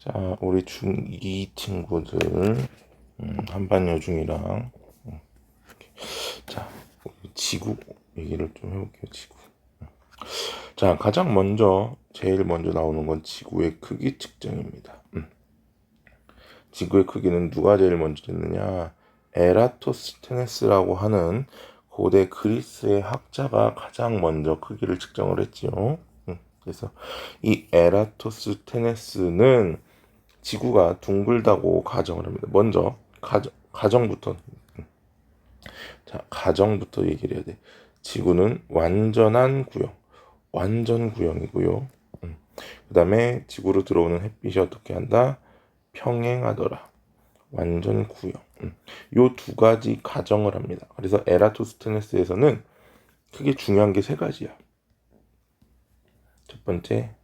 자, 우리 중2 친구들, 한반여 중이랑, 자, 지구 얘기를 좀 해볼게요, 지구. 자, 제일 먼저 나오는 건 지구의 크기 측정입니다. 지구의 크기는 누가 제일 먼저 했느냐? 에라토스테네스라고 하는 고대 그리스의 학자가 가장 먼저 크기를 측정을 했지요. 그래서 이 에라토스테네스는 지구가 둥글다고 가정을 합니다. 먼저 가정부터 가정부터 얘기를 해야 돼. 지구는 완전 구형이고요. 그 다음에 지구로 들어오는 햇빛이 어떻게 한다? 평행하더라. 완전 구형. 요 두 가지 가정을 합니다. 그래서 에라토스테네스에서는 크게 중요한 게 세 가지야. 첫 번째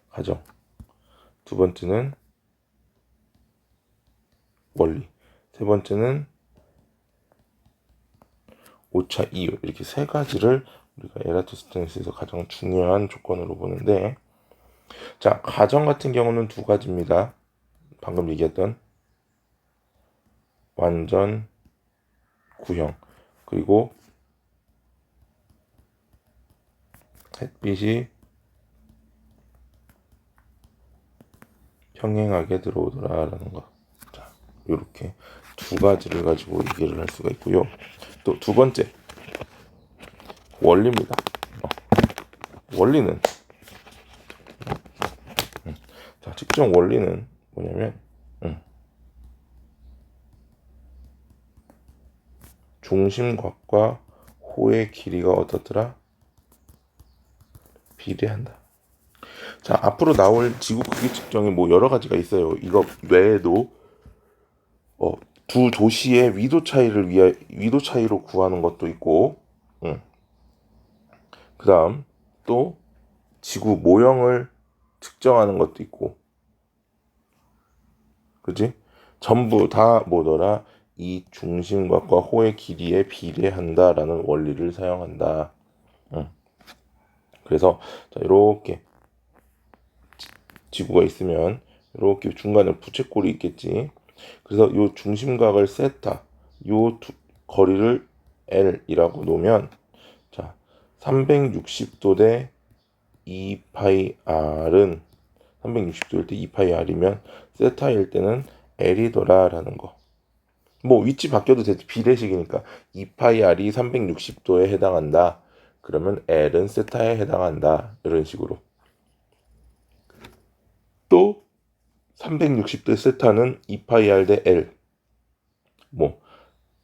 가정, 두 번째는 원리, 세 번째는 오차 이유, 이렇게 세 가지를 우리가 에라토스테네스에서 가장 중요한 조건으로 보는데, 자, 가정 같은 경우는 두 가지입니다. 방금 얘기했던 완전 구형, 그리고 햇빛이 평행하게 들어오더라라는 거. 자, 이렇게 두 가지를 가지고 얘기를 할 수가 있고요. 또 두 번째 원리입니다. 원리는 자, 측정 원리는 뭐냐면 중심각과 호의 길이가 어떻더라? 비례한다. 자, 앞으로 나올 지구 크기 측정이 뭐 여러 가지가 있어요. 이거 외에도 두 도시의 위도 차이로 구하는 것도 있고, 그다음 또 지구 모형을 측정하는 것도 있고, 그지? 전부 다 뭐더라? 이 중심각과 호의 길이에 비례한다라는 원리를 사용한다. 그래서 자, 이렇게 지구가 있으면 이렇게 중간에 부채꼴이 있겠지. 그래서 요 중심각을 세타, 거리를 L이라고 놓으면, 자, 360도 대 2파이 R은 360도일 때 2파이 R이면 세타일 때는 L이더라라는 거. 뭐 위치 바뀌어도 되지. 비례식이니까 2파이 R이 360도에 해당한다. 그러면 L은 세타에 해당한다. 이런 식으로. 또 360대 세타는 2파이 R 대 L. 뭐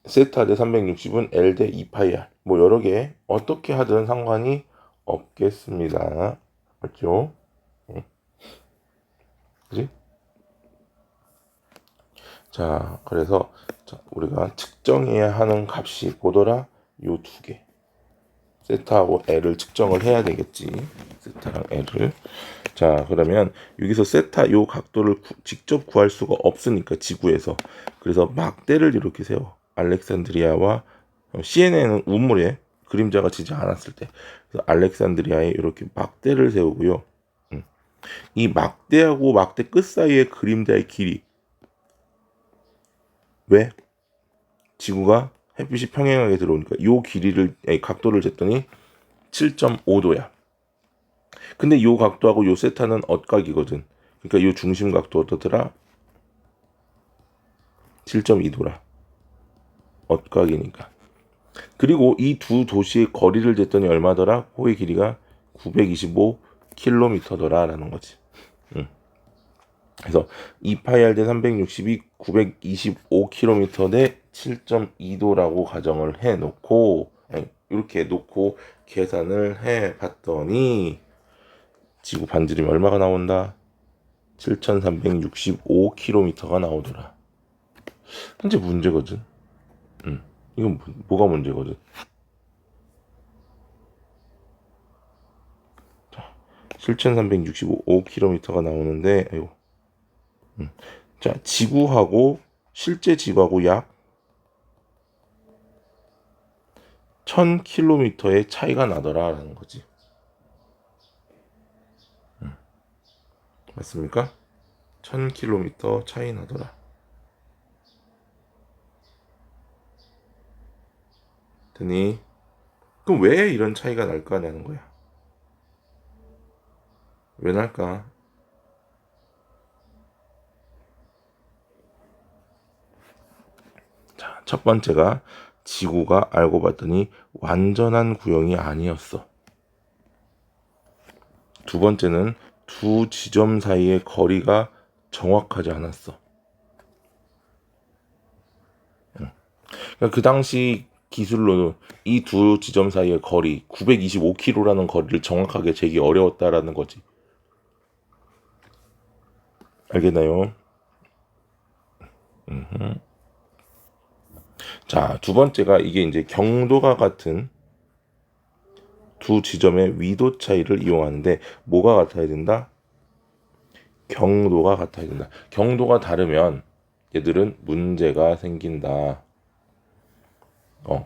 세타 대 360은 L 대 2파이 R. 뭐 여러 개 어떻게 하든 상관이 없겠습니다. 맞죠? 그지? 자, 그래서 우리가 측정해야 하는 값이 뭐더라? 요 두 개. 세타하고 L을 측정을 해야 되겠지. 세타랑 L을. 자, 그러면 여기서 세타 요 각도를 직접 구할 수가 없으니까 지구에서. 그래서 막대를 이렇게 세워. 알렉산드리아와 CNN은 우물에 그림자가 지지 않았을 때. 그래서 알렉산드리아에 이렇게 막대를 세우고요. 이 막대하고 막대 끝 사이의 그림자의 길이. 왜? 지구가 햇빛이 평행하게 들어오니까 각도를 쟀더니 7.5도야. 근데 요 각도하고 요 세타는 엇각이거든. 그러니까 요 중심 각도 어떻더라? 7.2도라. 엇각이니까. 그리고 이 두 도시의 거리를 쟀더니 얼마더라? 호의 길이가 925km더라라는 거지. 그래서 2파이 대 360이 925km 대 7.2도라고 가정을 해놓고, 이렇게 놓고 계산을 해봤더니 지구 반지름이 얼마가 나온다? 7,365km가 나오더라. 현재 문제거든. 이건 뭐가 문제거든? 7,365km가 나오는데, 아이고. 자, 실제 지구하고 약 1,000km의 차이가 나더라라는 거지. 맞습니까? 1000km 차이 나더라. 더니 그럼 왜 이런 차이가 날까라는 거야. 왜 날까? 자, 첫 번째가 지구가 알고 봤더니 완전한 구형이 아니었어. 두 번째는 두 지점 사이의 거리가 정확하지 않았어. 그러니까 그 당시 기술로 이 두 지점 사이의 거리 925km라는 거리를 정확하게 재기 어려웠다라는 거지. 알겠나요? 자, 두 번째가 이게 이제 경도가 같은 두 지점의 위도 차이를 이용하는데 뭐가 같아야 된다? 경도가 같아야 된다. 경도가 다르면 얘들은 문제가 생긴다.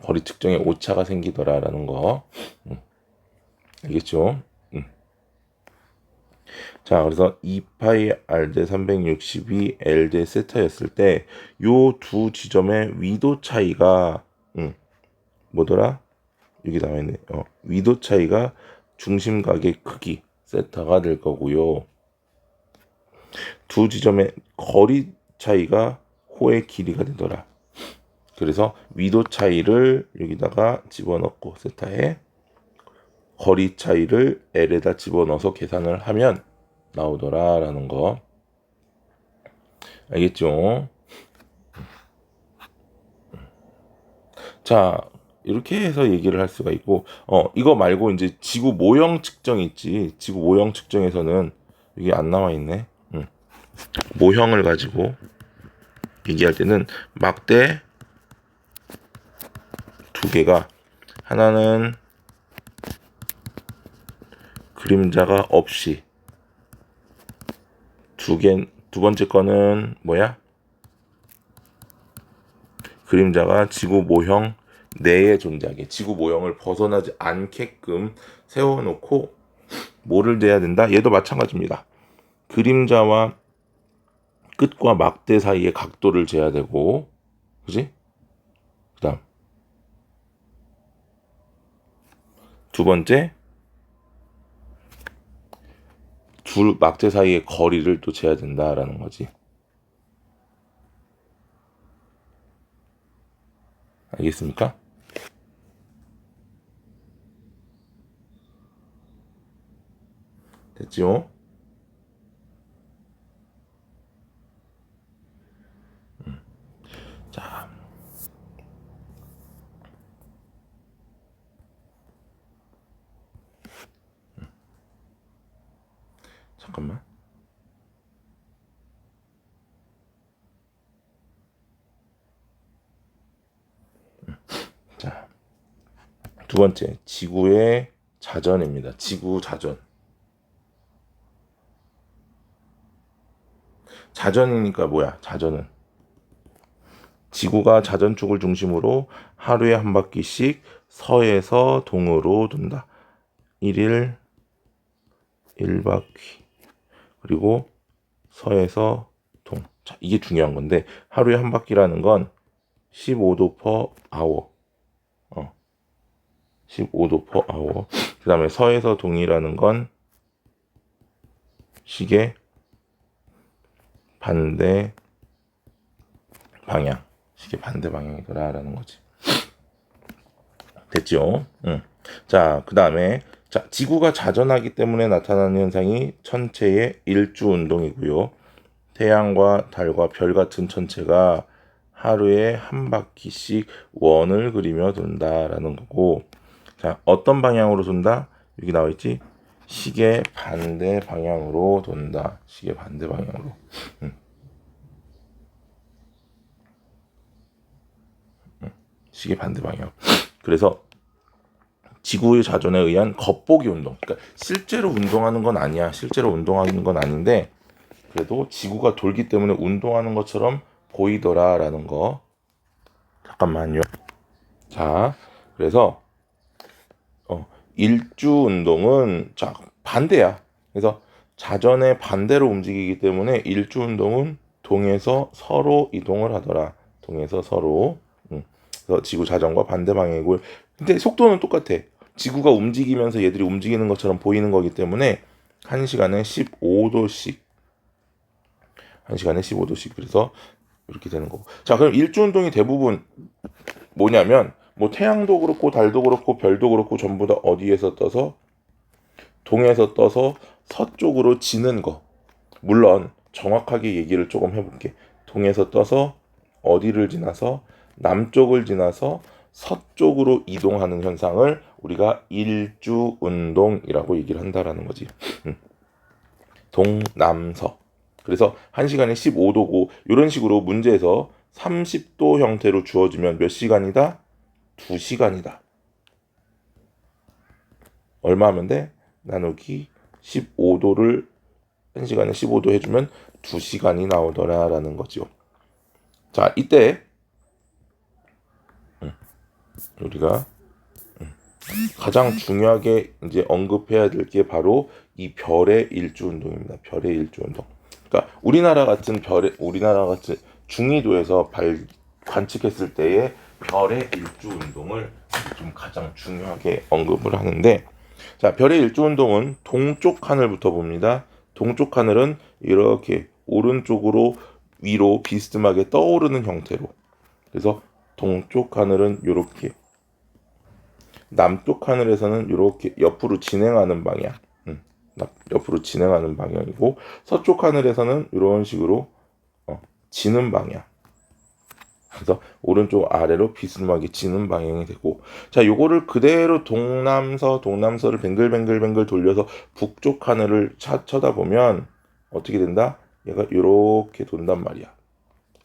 거리 측정에 오차가 생기더라라는 거. 알겠죠? 자, 그래서 2파이 R대 362 L대 세타였을 때 요 두 지점의 위도 차이가 뭐더라? 여기 나와 있네. 위도 차이가 중심각의 크기 세타가 될 거고요. 두 지점의 거리 차이가 호의 길이가 되더라. 그래서 위도 차이를 여기다가 집어넣고 세타에 거리 차이를 L에다 집어넣어서 계산을 하면 나오더라라는 거. 알겠죠? 자, 이렇게 해서 얘기를 할 수가 있고, 이거 말고 이제 지구 모형 측정 있지. 지구 모형 측정에서는 이게 안 나와 있네. 모형을 가지고 얘기할 때는 막대 두 개가 하나는 그림자가 없이 두 번째 거는 뭐야? 그림자가 지구 모형 내에 존재하게 지구 모형을 벗어나지 않게끔 세워놓고 뭐를 재야 된다? 얘도 마찬가지입니다. 그림자와 끝과 막대 사이의 각도를 재야 되고, 그지? 그 다음 두 번째 둘 막대 사이의 거리를 또 재야 된다라는 거지. 알겠습니까? 됐죠? 자, 잠깐만. 자, 두 번째 지구의 자전입니다. 지구 자전. 자전이니까 뭐야? 자전은 지구가 자전축을 중심으로 하루에 한 바퀴씩 서에서 동으로 돈다. 1일 1바퀴. 그리고 서에서 동. 자, 이게 중요한 건데 하루에 한 바퀴라는 건 15도 per hour. 15도 per hour. 그다음에 서에서 동이라는 건 시계 반대 방향. 시계 반대 방향이더라라는 거지. 됐죠? 응. 자, 그다음에 자, 지구가 자전하기 때문에 나타나는 현상이 천체의 일주 운동이고요. 태양과 달과 별 같은 천체가 하루에 한 바퀴씩 원을 그리며 돈다라는 거고, 자, 어떤 방향으로 돈다? 여기 나와 있지? 시계 반대 방향으로 돈다. 시계 반대 방향으로. 시계 반대 방향. 그래서 지구의 자전에 의한 겉보기 운동. 그러니까 실제로 운동하는 건 아니야. 실제로 운동하는 건 아닌데 그래도 지구가 돌기 때문에 운동하는 것처럼 보이더라라는 거. 잠깐만요. 자, 그래서 일주 운동은 자 반대야. 그래서 자전의 반대로 움직이기 때문에 일주 운동은 동에서 서로 이동을 하더라. 동에서 서로. 그래서 지구 자전과 반대 방향이고, 근데 속도는 똑같아. 지구가 움직이면서 얘들이 움직이는 것처럼 보이는 거기 때문에 1시간에 15도씩. 1시간에 15도씩. 그래서 이렇게 되는 거고. 자, 그럼 일주 운동이 대부분 뭐냐면, 뭐 태양도 그렇고 달도 그렇고 별도 그렇고 전부 다 어디에서 떠서 동에서 떠서 서쪽으로 지는 거. 물론 정확하게 얘기를 조금 해볼게. 동에서 떠서 어디를 지나서 남쪽을 지나서 서쪽으로 이동하는 현상을 우리가 일주 운동이라고 얘기를 한다라는 거지. 동남서. 그래서 1시간에 15도고 이런 식으로 문제에서 30도 형태로 주어지면 몇 시간이다? 2시간이다. 얼마 하면 돼? 나누기 15도를 1시간에 15도 해주면 2시간이 나오더라라는 거죠. 자, 이때 우리가 가장 중요하게 이제 언급해야 될 게 바로 이 별의 일주 운동입니다. 별의 일주 운동. 그러니까 우리나라 같은 중위도에서 관측했을 때의 별의 일주 운동을 좀 가장 중요하게 언급을 하는데, 자, 별의 일주 운동은 동쪽 하늘부터 봅니다. 동쪽 하늘은 이렇게 오른쪽으로 위로 비스듬하게 떠오르는 형태로. 그래서 동쪽 하늘은 이렇게, 남쪽 하늘에서는 이렇게 옆으로 진행하는 방향, 옆으로 진행하는 방향이고, 서쪽 하늘에서는 이런 식으로 지는 방향. 그래서 오른쪽 아래로 비스듬하게 지는 방향이 되고, 자, 요거를 그대로 동남서를 뱅글뱅글 돌려서 북쪽 하늘을 쳐다보면 어떻게 된다? 얘가 이렇게 돈단 말이야.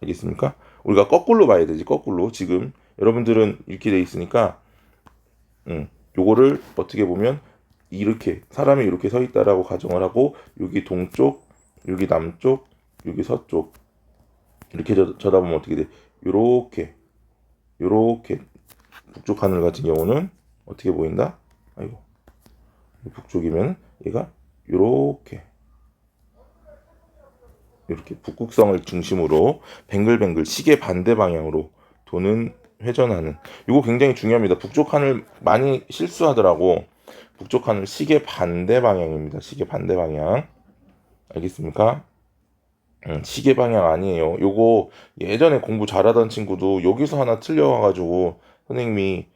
알겠습니까? 우리가 거꾸로 봐야 되지. 거꾸로. 지금 여러분들은 이렇게 돼 있으니까 요거를 어떻게 보면 이렇게 사람이 이렇게 서 있다라고 가정을 하고, 여기 동쪽, 여기 남쪽, 여기 서쪽 이렇게 쳐다보면 어떻게 돼? 요렇게 북쪽 하늘 같은 경우는 어떻게 보인다? 아이고, 북쪽이면 얘가 요렇게 북극성을 중심으로 뱅글뱅글 시계 반대 방향으로 도는, 회전하는, 이거 굉장히 중요합니다. 북쪽 하늘 많이 실수하더라고. 북쪽 하늘 시계 반대 방향입니다. 시계 반대 방향. 알겠습니까? 시계 방향 아니에요. 요거 예전에 공부 잘하던 친구도 여기서 하나 틀려와가지고 선생님이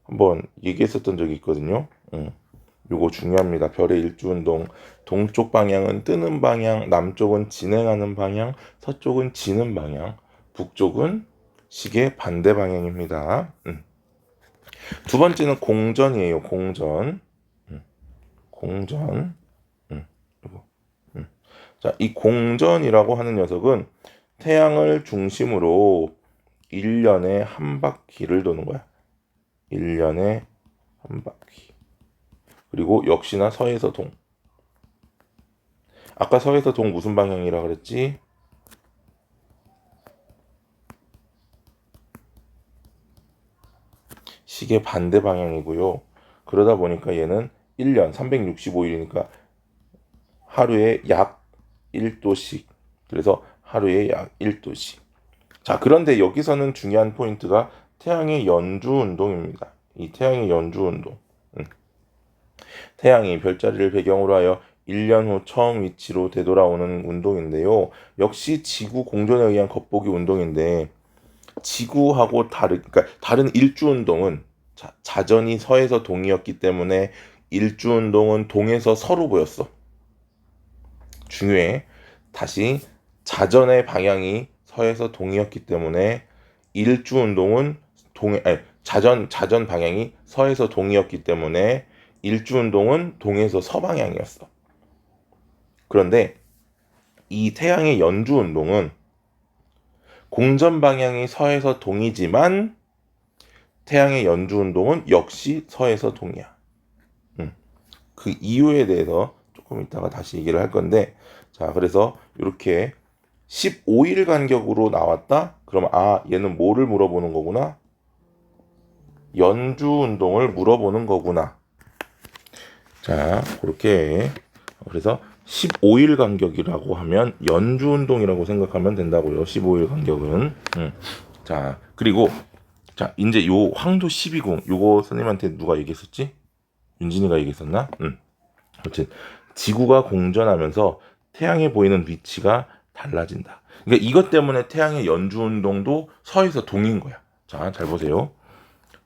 한번 얘기했었던 적이 있거든요. 요거 중요합니다. 별의 일주운동. 동쪽 방향은 뜨는 방향, 남쪽은 진행하는 방향, 서쪽은 지는 방향, 북쪽은 시계 반대 방향입니다. 두 번째는 공전이에요. 공전. 공전. 요거. 자, 이 공전이라고 하는 녀석은 태양을 중심으로 1년에 한 바퀴를 도는 거야. 1년에 한 바퀴. 그리고 역시나 서에서 동. 아까 서에서 동 무슨 방향이라 그랬지? 시계 반대 방향이고요. 그러다 보니까 얘는 1년 365일이니까 하루에 약 1도씩. 그래서 하루에 약 1도씩. 자, 그런데 여기서는 중요한 포인트가 태양의 연주 운동입니다. 이 태양의 연주 운동. 태양이 별자리를 배경으로 하여 1년 후 처음 위치로 되돌아오는 운동인데요. 역시 지구 공전에 의한 겉보기 운동인데, 지구하고 그러니까 다른 일주 운동은 자전이 서에서 동이었기 때문에 일주 운동은 동에서 서로 보였어. 중요해. 다시, 자전의 방향이 서에서 동이었기 때문에 일주 운동은 자전 방향이 서에서 동이었기 때문에 일주 운동은 동에서 서방향이었어. 그런데 이 태양의 연주 운동은 공전 방향이 서에서 동이지만 태양의 연주 운동은 역시 서에서 동이야. 그 이유에 대해서 조금 이따가 다시 얘기를 할 건데, 자, 그래서 이렇게 15일 간격으로 나왔다? 그러면 얘는 뭐를 물어보는 거구나? 연주 운동을 물어보는 거구나. 자, 그렇게. 그래서 15일 간격이라고 하면 연주 운동이라고 생각하면 된다고요. 15일 간격은. 자, 그리고 자, 이제 요 황도 12궁 요거 선생님한테 누가 얘기했었지? 윤진이가 얘기했었나? 어쨌든 지구가 공전하면서 태양에 보이는 위치가 달라진다. 그러니까 이것 때문에 태양의 연주 운동도 서에서 동인 거야. 자, 잘 보세요.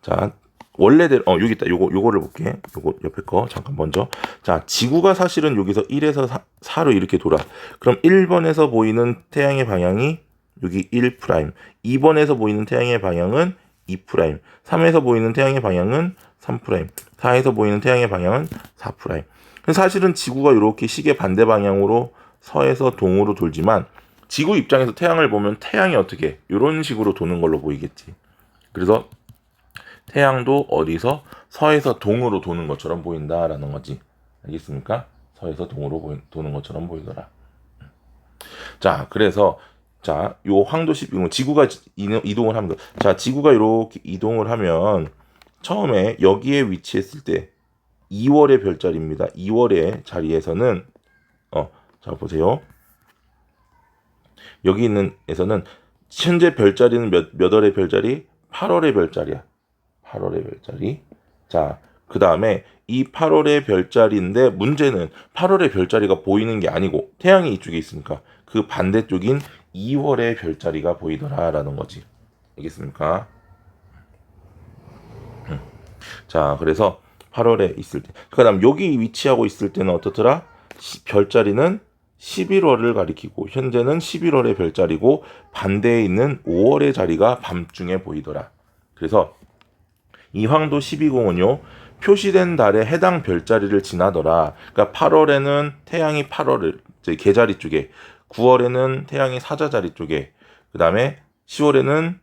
자, 원래대로 여기 있다. 요거를 볼게. 요거 옆에 거 잠깐 먼저. 자, 지구가 사실은 여기서 1에서 4로 이렇게 돌아. 그럼 1번에서 보이는 태양의 방향이 여기 1 프라임. 2번에서 보이는 태양의 방향은 2 프라임. 3에서 보이는 태양의 방향은 3 프라임. 4에서 보이는 태양의 방향은 4 프라임. 사실은 지구가 이렇게 시계 반대 방향으로 서에서 동으로 돌지만 지구 입장에서 태양을 보면 태양이 어떻게 이런 식으로 도는 걸로 보이겠지. 그래서 태양도 어디서 서에서 동으로 도는 것처럼 보인다라는 거지. 알겠습니까? 서에서 동으로 도는 것처럼 보이더라. 자, 그래서 자, 요 황도 12분 지구가 이동을 합니다. 자, 지구가 이렇게 이동을 하면 처음에 여기에 위치했을 때 2월의 별자리입니다. 2월의 자리에서는 자 보세요. 여기 있는 에서는 현재 별자리는 몇 월의 별자리? 8월의 별자리야. 8월의 별자리. 자, 그 다음에 이 8월의 별자리인데 문제는 8월의 별자리가 보이는 게 아니고 태양이 이쪽에 있으니까 그 반대쪽인 2월의 별자리가 보이더라라는 거지. 알겠습니까? 자, 그래서 8월에 있을 때. 그 다음 여기 위치하고 있을 때는 어떻더라? 별자리는 11월을 가리키고 현재는 11월의 별자리고 반대에 있는 5월의 자리가 밤중에 보이더라. 그래서 이 황도 12궁은요. 표시된 달에 해당 별자리를 지나더라. 그러니까 8월에는 태양이 8월을 개자리 쪽에 9월에는 태양이 사자자리 쪽에 그 다음에 10월에는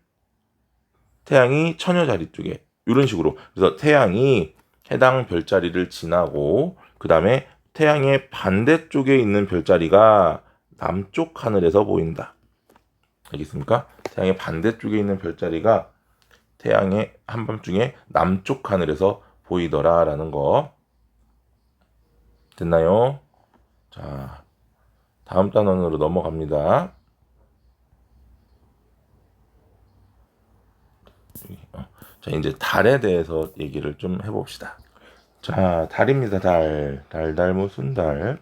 태양이 처녀자리 쪽에 이런 식으로 그래서 태양이 해당 별자리를 지나고 그 다음에 태양의 반대쪽에 있는 별자리가 남쪽 하늘에서 보인다. 알겠습니까? 태양의 반대쪽에 있는 별자리가 태양의 한밤중에 남쪽 하늘에서 보이더라라는 거. 됐나요? 자, 다음 단원으로 넘어갑니다. 자, 이제 달에 대해서 얘기를 좀 해봅시다. 자, 달입니다. 달 무슨 달?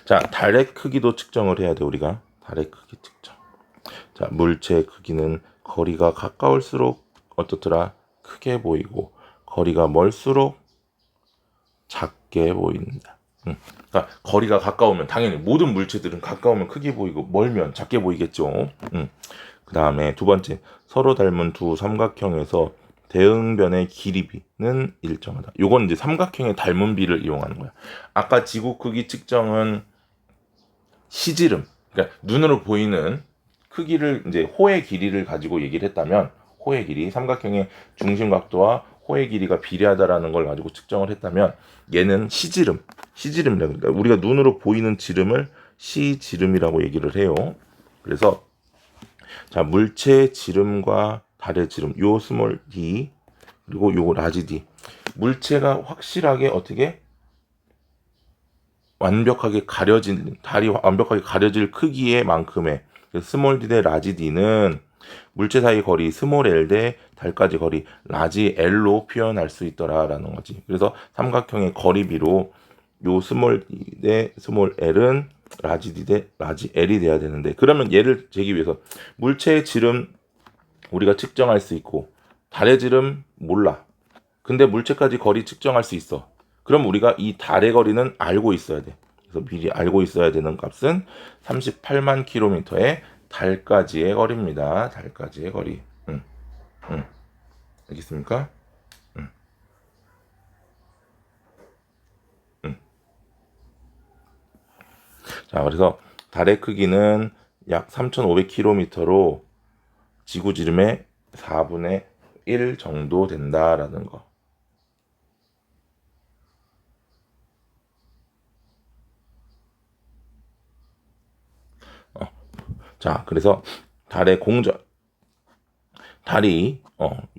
자, 달의 크기도 측정을 해야 돼, 우리가. 달의 크기 측정. 자, 물체의 크기는 거리가 가까울수록 어떻더라? 크게 보이고, 거리가 멀수록 작게 보인다. 그러니까 거리가 가까우면 당연히 모든 물체들은 가까우면 크게 보이고 멀면 작게 보이겠죠. 그 다음에 두 번째, 서로 닮은 두 삼각형에서 대응변의 길이비는 일정하다. 요건 이제 삼각형의 닮은 비를 이용하는 거야. 아까 지구 크기 측정은 시지름, 그러니까 눈으로 보이는 크기를 이제 호의 길이를 가지고 얘기를 했다면 호의 길이, 삼각형의 중심 각도와 호의 길이가 비례하다라는 걸 가지고 측정을 했다면 얘는 시지름이라고 그러니까 우리가 눈으로 보이는 지름을 시지름이라고 얘기를 해요. 그래서 자, 물체의 지름과 달의 지름, 요 스몰 d 그리고 요 라지 d. 물체가 확실하게 어떻게 완벽하게 가려진 달이 완벽하게 가려질 크기의 만큼의 스몰 d 대 라지 d는 물체 사이 거리 스몰 l 대 달까지 거리 라지 l로 표현할 수 있더라라는 거지. 그래서 삼각형의 거리비로 요 스몰 d 대 스몰 l은 라지 d 대 라지 l이 돼야 되는데 그러면 얘를 재기 위해서 물체의 지름 우리가 측정할 수 있고 달의 지름 몰라. 근데 물체까지 거리 측정할 수 있어. 그럼 우리가 이 달의 거리는 알고 있어야 돼. 그래서 미리 알고 있어야 되는 값은 38만 킬로미터의 달까지의 거리입니다. 달까지의 거리. 알겠습니까? 자, 그래서 달의 크기는 약 3,500km로 지구 지름의 4분의 1 정도 된다라는 거. 자, 그래서 달의 공전. 달이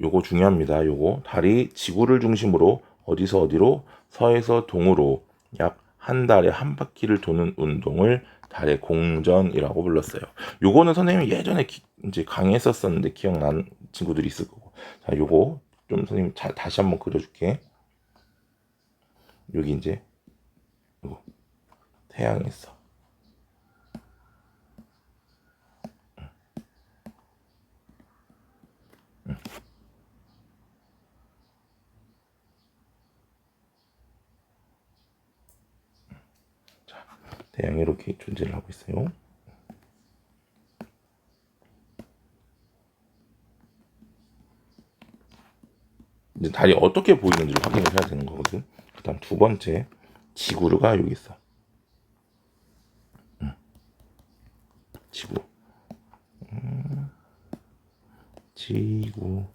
요거 중요합니다. 요거 달이 지구를 중심으로 어디서 어디로 서에서 동으로 약 한 달에 한 바퀴를 도는 운동을 달의 공전이라고 불렀어요. 요거는 선생님이 예전에 이제 강의했었었는데 기억나는 친구들이 있을 거고. 자, 요거 좀 선생님 다시 한번 그려줄게. 여기 이제 요거 태양이 있어. 자, 태양이 이렇게 존재를 하고 있어요. 이제 달이 어떻게 보이는지를 확인을 해야 되는 거거든. 그다음 두 번째, 지구가 여기 있어. 지구. 지구.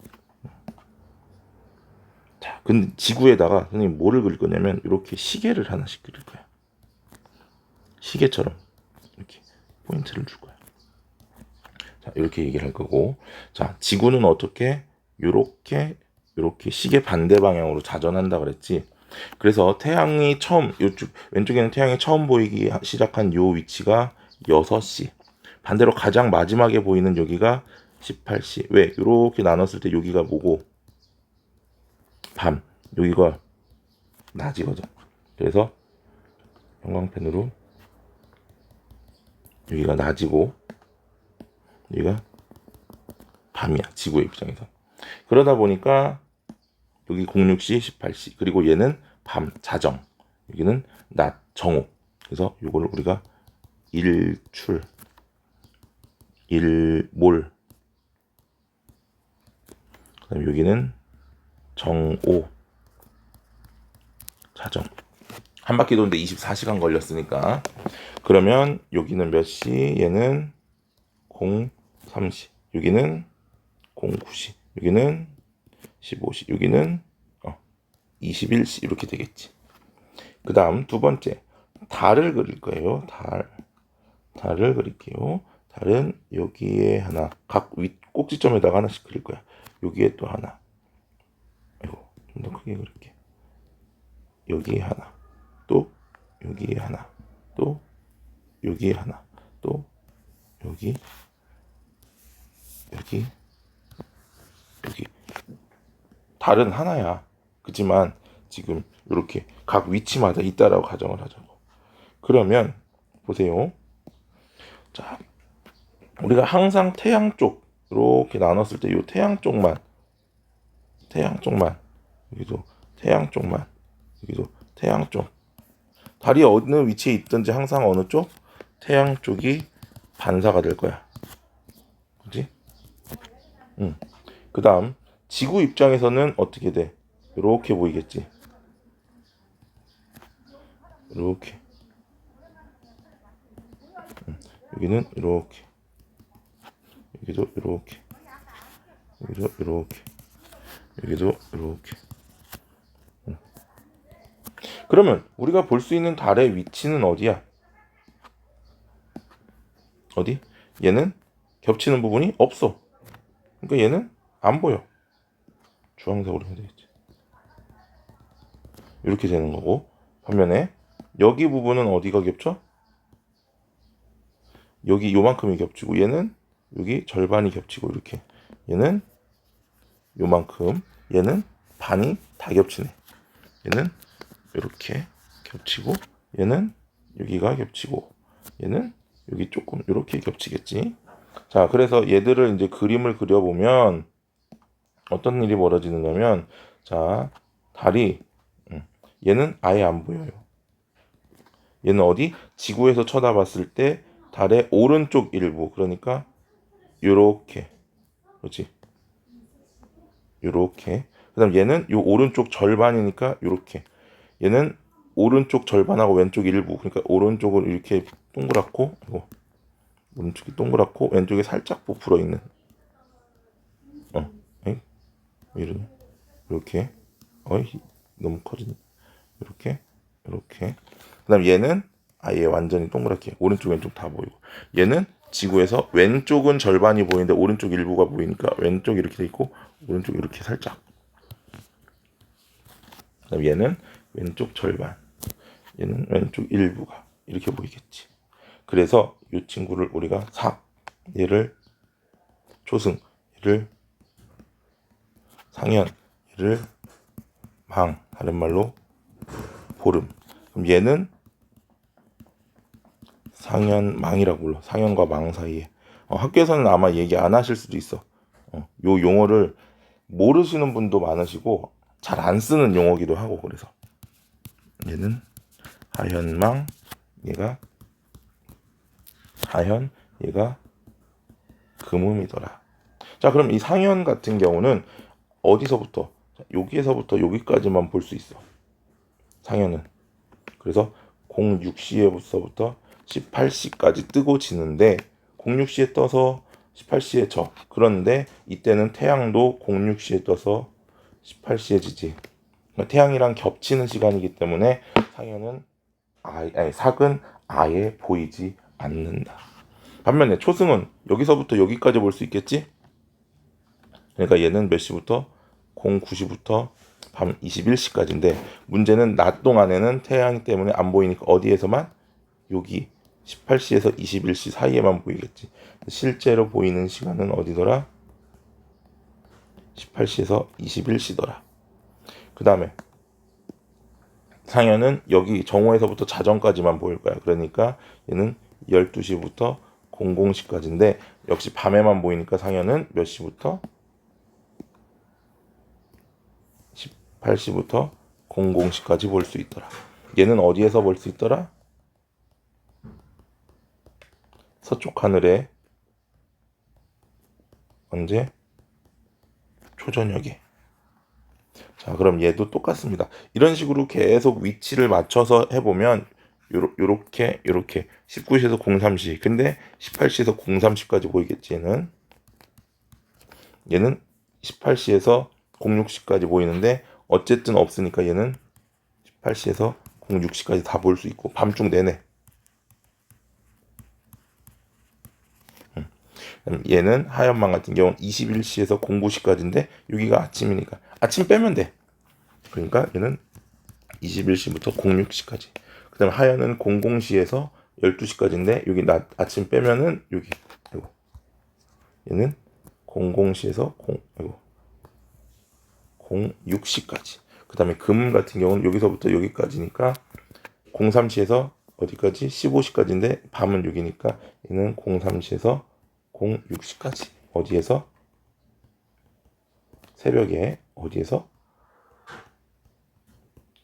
자, 근데 지구에다가 선생님 뭐를 그릴 거냐면 이렇게 시계를 하나씩 그릴 거야. 시계처럼 이렇게 포인트를 줄 거야. 자, 이렇게 얘기를 할 거고. 자, 지구는 어떻게 요렇게 시계 반대 방향으로 자전한다 그랬지. 그래서 태양이 처음 요쪽 왼쪽에는 태양이 처음 보이기 시작한 요 위치가 6시. 반대로 가장 마지막에 보이는 여기가 18시. 왜? 이렇게 나눴을 때 여기가 뭐고? 밤. 여기가 낮이거든. 그래서 형광펜으로 여기가 낮이고 여기가 밤이야. 지구의 입장에서. 그러다 보니까 여기 06시, 18시. 그리고 얘는 밤, 자정. 여기는 낮, 정오. 그래서 이거를 우리가 일출, 일몰. 그다음에 여기는 정오, 자정. 한 바퀴 도는데 24시간 걸렸으니까. 그러면 여기는 몇 시? 얘는 03시. 여기는 09시. 여기는 15시. 여기는 21시. 이렇게 되겠지. 그 다음 두 번째. 달을 그릴 거예요. 달을 그릴게요. 달은 여기에 하나. 각 윗 꼭지점에다가 하나씩 그릴 거야. 여기에 또 하나. 이거 좀 더 크게 그릴게. 여기에 하나. 또 여기에 하나. 또 여기에 하나. 또 여기. 달은 하나야. 그지만 지금 이렇게 각 위치마다 있다라고 가정을 하자고. 그러면 보세요. 자, 우리가 항상 태양 쪽 이렇게 나눴을 때 이 태양 쪽만 여기도 태양 쪽만 여기도 태양 쪽. 달이 어느 위치에 있든지 항상 어느 쪽? 태양 쪽이 반사가 될 거야. 그지? 응. 그 다음 지구 입장에서는 어떻게 돼? 이렇게 보이겠지. 이렇게. 여기는 이렇게. 여기도 이렇게. 여기도 이렇게. 여기도 이렇게. 그러면 우리가 볼 수 있는 달의 위치는 어디야? 어디? 얘는 겹치는 부분이 없어. 그러니까 얘는 안 보여. 주황색으로 해야 되겠지. 이렇게 되는 거고. 반면에 여기 부분은 어디가 겹쳐? 여기 요만큼이 겹치고 얘는 여기 절반이 겹치고 이렇게. 얘는 요만큼. 얘는 반이 다 겹치네. 얘는 이렇게 겹치고 얘는 여기가 겹치고 얘는 여기 조금 이렇게 겹치겠지. 자, 그래서 얘들을 이제 그림을 그려보면 어떤 일이 벌어지느냐면 자, 달이 얘는 아예 안 보여요. 얘는 어디? 지구에서 쳐다봤을 때 달의 오른쪽 일부. 그러니까 요렇게. 그렇지? 요렇게. 그다음 얘는 요 오른쪽 절반이니까 요렇게. 얘는 오른쪽 절반하고 왼쪽 일부. 그러니까 오른쪽은 이렇게 동그랗고 이거 오른쪽이 동그랗고 왼쪽에 살짝 부풀어 있는. 에이? 왜 이러냐? 이렇게. 어이 너무 커지네. 이렇게. 그다음 얘는 아예 완전히 동그랗게 오른쪽 왼쪽 다 보이고 얘는 지구에서 왼쪽은 절반이 보이는데 오른쪽 일부가 보이니까 왼쪽 이렇게 돼 있고 오른쪽 이렇게 살짝. 그다음 얘는 왼쪽 절반. 얘는 왼쪽 일부가 이렇게 보이겠지. 그래서 이 친구를 우리가 삭, 얘를 초승, 얘를 상현, 얘를 망, 다른 말로 보름. 그럼 얘는 상현망이라고 불러. 상현과 망 사이에. 학교에서는 아마 얘기 안 하실 수도 있어. 요 용어를 모르시는 분도 많으시고 잘 안 쓰는 용어기도 하고. 그래서 얘는 하현망, 얘가 하현, 얘가 금음이더라. 자, 그럼 이 상현 같은 경우는 어디서부터? 여기에서부터 여기까지만 볼 수 있어. 상현은. 그래서 06시에서부터 18시까지 뜨고 지는데 06시에 떠서 18시에 져. 그런데 이때는 태양도 06시에 떠서 18시에 지지. 그러니까 태양이랑 겹치는 시간이기 때문에 상현은 삭은 아예 보이지 않는다. 반면에 초승은 여기서부터 여기까지 볼 수 있겠지? 그러니까 얘는 몇 시부터? 09시부터 밤 21시까지인데 문제는 낮 동안에는 태양 때문에 안 보이니까 어디에서만? 여기 18시에서 21시 사이에만 보이겠지. 실제로 보이는 시간은 어디더라? 18시에서 21시더라. 그 다음에 상현은 여기 정오에서부터 자정까지만 보일 거야. 그러니까 얘는 12시부터 00시까지인데 역시 밤에만 보이니까 상현은 몇 시부터? 18시부터 00시까지 볼 수 있더라. 얘는 어디에서 볼 수 있더라? 서쪽 하늘에 언제? 초저녁에. 자, 그럼 얘도 똑같습니다. 이런 식으로 계속 위치를 맞춰서 해보면 요렇게 19시에서 03시 근데 18시에서 03시까지 보이겠지. 얘는 18시에서 06시까지 보이는데 어쨌든 없으니까 얘는 18시에서 06시까지 다 볼 수 있고 밤중 내내. 얘는 하얀망 같은 경우는 21시에서 09시까지인데 여기가 아침이니까 아침 빼면 돼. 그러니까 얘는 21시부터 06시까지. 그 다음에 하얀은 00시에서 12시까지인데 여기 낮 아침 빼면은 여기 아이고. 얘는 00시에서 06시까지. 그 다음에 금 같은 경우는 여기서부터 여기까지니까 03시에서 어디까지? 15시까지인데 밤은 6이니까 얘는 03시에서 06시까지. 어디에서? 새벽에 어디에서?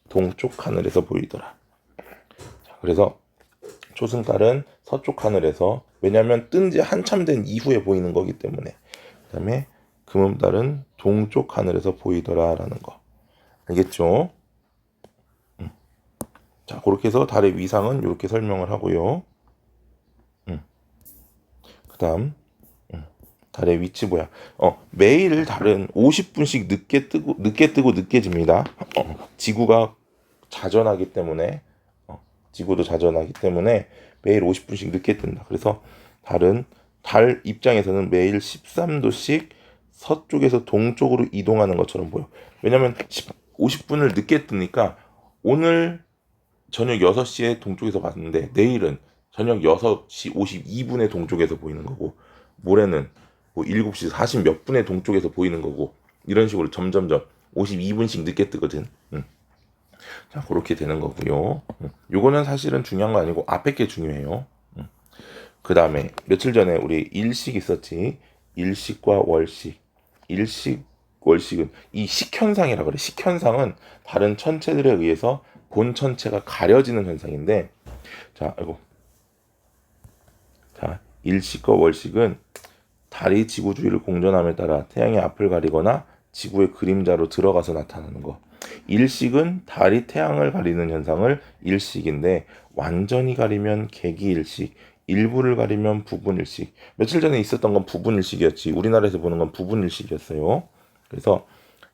동쪽 하늘에서 보이더라. 자, 그래서 초승달은 서쪽 하늘에서 왜냐하면 뜬 지 한참 된 이후에 보이는 거기 때문에. 그 다음에 금음달은 동쪽 하늘에서 보이더라라는 거. 알겠죠? 자, 그렇게 해서 달의 위상은 이렇게 설명을 하고요. 그 다음 달의 위치 뭐야? 매일 달은 50분씩 늦게 뜨고 늦게 집니다. 지구가 자전하기 때문에 지구도 자전하기 때문에 매일 50분씩 늦게 뜬다. 그래서 달 입장에서는 매일 13도씩 서쪽에서 동쪽으로 이동하는 것처럼 보여. 왜냐면 50분을 늦게 뜨니까 오늘 저녁 6시에 동쪽에서 봤는데 내일은 저녁 6시 52분에 동쪽에서 보이는 거고 모레는 뭐 7시 40 몇 분에 동쪽에서 보이는 거고 이런 식으로 점점점 52분씩 늦게 뜨거든. 자, 그렇게 되는 거고요. 요거는 사실은 중요한 거 아니고 앞에 게 중요해요. 그 다음에 며칠 전에 우리 일식 있었지. 일식과 월식. 일식, 월식은 이 식현상이라 그래. 식현상은 다른 천체들에 의해서 본 천체가 가려지는 현상인데 자, 일식과 월식은 달이 지구 주위를 공전함에 따라 태양의 앞을 가리거나 지구의 그림자로 들어가서 나타나는 거. 일식은 달이 태양을 가리는 현상을 일식인데 완전히 가리면 개기일식, 일부를 가리면 부분일식. 며칠 전에 있었던 건 부분일식이었지. 우리나라에서 보는 건 부분일식이었어요. 그래서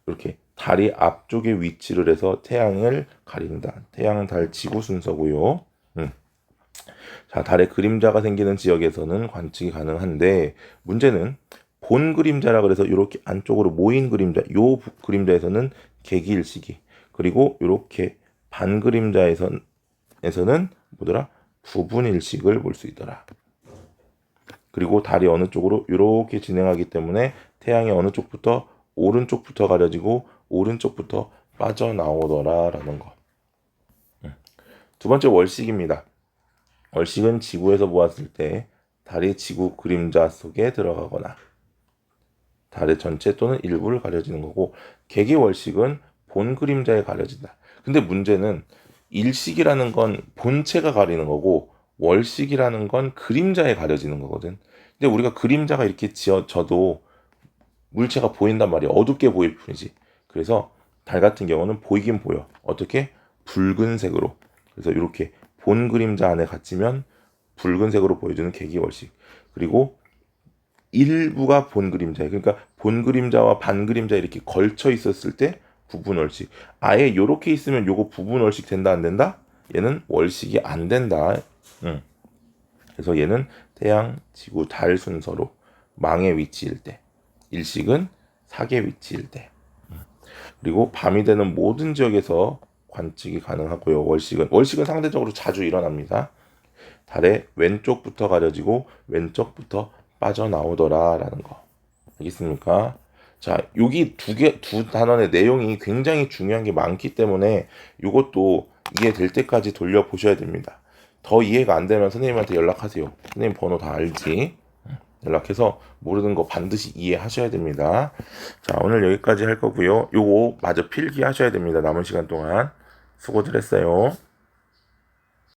이렇게 달이 앞쪽에 위치를 해서 태양을 가린다. 태양, 달, 지구 순서고요. 자, 달의 그림자가 생기는 지역에서는 관측이 가능한데 문제는 본 그림자라 그래서 이렇게 안쪽으로 모인 그림자, 요 그림자에서는 개기일식이 그리고 이렇게 반 그림자에선 에서는 뭐더라? 부분 일식을 볼 수 있더라. 그리고 달이 어느 쪽으로 이렇게 진행하기 때문에 태양이 어느 쪽부터 오른쪽부터 가려지고 오른쪽부터 빠져나오더라라는 거. 두 번째 월식입니다. 월식은 지구에서 보았을 때 달이 지구 그림자 속에 들어가거나 달의 전체 또는 일부를 가려지는 거고, 개기월식은 본 그림자에 가려진다. 근데 문제는 일식이라는 건 본체가 가리는 거고 월식이라는 건 그림자에 가려지는 거거든. 근데 우리가 그림자가 이렇게 지어져도 물체가 보인단 말이야. 어둡게 보일 뿐이지. 그래서 달 같은 경우는 보이긴 보여. 어떻게? 붉은색으로. 그래서 이렇게 본 그림자 안에 갇히면 붉은색으로 보여주는 개기월식. 그리고 일부가 본 그림자예요. 그러니까 본 그림자와 반 그림자 이렇게 걸쳐 있었을 때 부분 월식. 아예 요렇게 있으면 요거 부분 월식 된다 안 된다? 얘는 월식이 안 된다. 그래서 얘는 태양, 지구, 달 순서로 망의 위치일 때, 일식은 사계 위치일 때, 그리고 밤이 되는 모든 지역에서 관측이 가능하고요. 월식은 상대적으로 자주 일어납니다. 달의 왼쪽부터 가려지고 왼쪽부터 빠져나오더라라는 거. 알겠습니까? 자, 여기 두 단원의 내용이 굉장히 중요한 게 많기 때문에 이것도 이해될 때까지 돌려보셔야 됩니다. 더 이해가 안 되면 선생님한테 연락하세요. 선생님 번호 다 알지? 연락해서 모르는 거 반드시 이해하셔야 됩니다. 자, 오늘 여기까지 할 거고요. 요거 마저 필기하셔야 됩니다. 남은 시간 동안. 수고들 했어요.